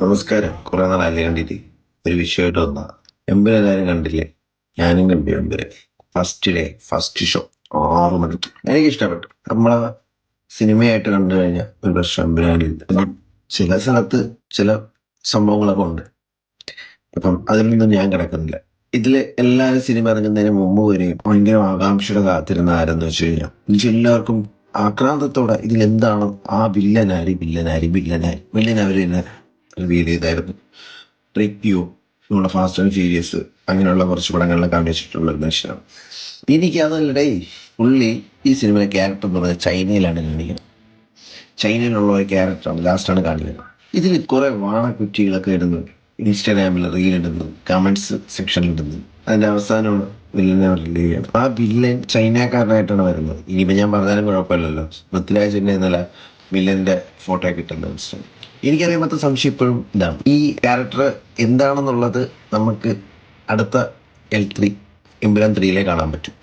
നമസ്കാരം. കുറെ നാളല്ലേ കണ്ടിട്ട്. ഒരു വിഷയമായിട്ട് വന്നാ. എമ്പുരാൻ എല്ലാരും കണ്ടില്ലേ? ഞാനും കണ്ടു Empuraan. First day first show 6 മണിക്ക് എനിക്ക് ഇഷ്ടപ്പെട്ടു. നമ്മളെ സിനിമയായിട്ട് കണ്ടു കഴിഞ്ഞാൽ ഒരു പ്രശ്നം എമ്പുരാനില്ല. പിന്നെ ചില സ്ഥലത്ത് ചില സംഭവങ്ങളൊക്കെ ഉണ്ട്. അപ്പം അതിൽ നിന്നും ഞാൻ കിടക്കുന്നില്ല. ഇതില് എല്ലാവരും സിനിമ ഇറങ്ങുന്നതിന് മുമ്പ് വരെയും ഭയങ്കര ആകാംക്ഷയുടെ കാത്തിരുന്ന ആരെന്ന് വെച്ച് കഴിഞ്ഞാൽ എല്ലാവർക്കും ആക്രാന്തത്തോടെ ഇതിലെന്താണ് ആ വില്ലൻ അവർ തന്നെ റിവീൽ ചെയ്തായിരുന്നു. റിക്യൂ, നമ്മുടെ ഫാസ്റ്റ് ആൻഡ് ഫ്യൂരിയസ് അങ്ങനെയുള്ള കുറച്ച് പടങ്ങളിലൊക്കെ അഭിനയിച്ചിട്ടുള്ള ഒരു മനുഷ്യനാണ്. എനിക്ക് അതല്ലടേ, പുള്ളി ഈ സിനിമയിലെ ക്യാരക്ടർ എന്ന് പറഞ്ഞാൽ ചൈനയിലാണ് കാണിക്കുന്നത്. ചൈനയിലുള്ള ഒരു ക്യാരക്ടറാണ് ലാസ്റ്റാണ് കാണിക്കുന്നത്. ഇതിൽ കുറെ വാണക്കുറ്റികളൊക്കെ ഇടുന്നു, ഇൻസ്റ്റാഗ്രാമിൽ റീൽ ഇടുന്നു, കമന്റ്സ് സെക്ഷനിൽ ഇടുന്നു. അതിന്റെ അവസാനമാണ് വില്ലനെ റിലീവ് ചെയ്യണം. ആ വില്ലൻ ചൈനക്കാരനായിട്ടാണ് വരുന്നത്. ഇനിയിപ്പോൾ ഞാൻ പറഞ്ഞാലും കുഴപ്പമില്ലല്ലോ. പൃഥ്വിരാജ് തന്നെ ഇന്നലെ വില്ലന്റെ ഫോട്ടോ ഒക്കെ ഇട്ടുണ്ട് ഇൻസ്റ്റാഗ്രാം. എനിക്കറിയാമത്തെ സംശയം ഇപ്പോഴും ഇതാണ്, ഈ ക്യാരക്ടർ എന്താണെന്നുള്ളത് നമുക്ക് അടുത്ത L3 എമ്പുരാൻ 3 കാണാൻ പറ്റും.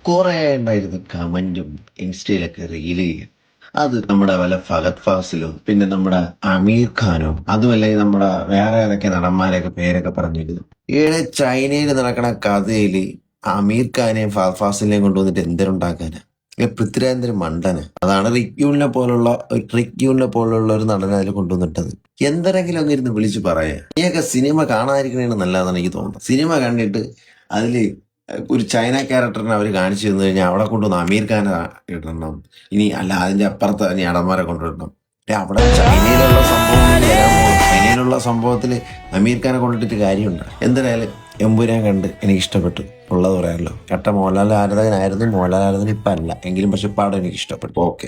കുറെ ഉണ്ടായിരുന്നു കമന്റും ഇൻസ്റ്റയിലൊക്കെ റീൽ ചെയ്യാൻ. അത് നമ്മുടെ വല്ല ഫഹദ് ഫാസിലും പിന്നെ നമ്മുടെ അമീർ ഖാനോ അതുമല്ലെങ്കിൽ നമ്മുടെ വേറെ ഏതൊക്കെ നടന്മാരെയൊക്കെ പേരൊക്കെ പറഞ്ഞിരുന്നു. ഈയിടെ ചൈനയിൽ നടക്കണ കഥയില് അമീർ ഖാനെയും ഫഹദ് ഫാസിലിനെയും കൊണ്ടുവന്നിട്ട് എന്തിനുണ്ടാക്കാനാ? പൃഥ്വിരാജ് മണ്ടന്. അതാണ് റിക്യൂലിനെ പോലുള്ള ഒരു നടനെ അതിൽ കൊണ്ടുവന്നിട്ടത്. എന്തെങ്കിലും ഒന്ന് ഇരുന്ന് വിളിച്ച് പറയാ. നീയൊക്കെ സിനിമ കാണാതിരിക്കണേണ് നല്ലതെന്നാണ് എനിക്ക് തോന്നുന്നത്. സിനിമ കണ്ടിട്ട് അതില് ഒരു ചൈന ക്യാരക്ടറിനെ അവർ കാണിച്ചു തന്നു കഴിഞ്ഞാൽ അവിടെ കൊണ്ടുവന്ന് അമീർ ഖാനെ ഇടണം. ഇനി അല്ല അതിന്റെ അപ്പുറത്ത് ഇനി നടന്മാരെ കൊണ്ടുവരണം. അവിടെ ചൈനയിലുള്ള സംഭവത്തിൽ അമീർ ഖാനെ കൊണ്ടിട്ട് കാര്യമുണ്ട്. എന്തായാലും എമ്പുരാൻ കണ്ട് എനിക്ക് ഇഷ്ടപ്പെട്ടു. ഉള്ളത് പറയാമല്ലോ. കട്ട മോഹൻലാൽ ആരാധകനായിരുന്നു. മോഹൻലാൽ ആരാധകൻ ഇപ്പം അല്ല എങ്കിലും, പക്ഷെ പാടം എനിക്ക് ഇഷ്ടപ്പെട്ടു. ഓക്കെ.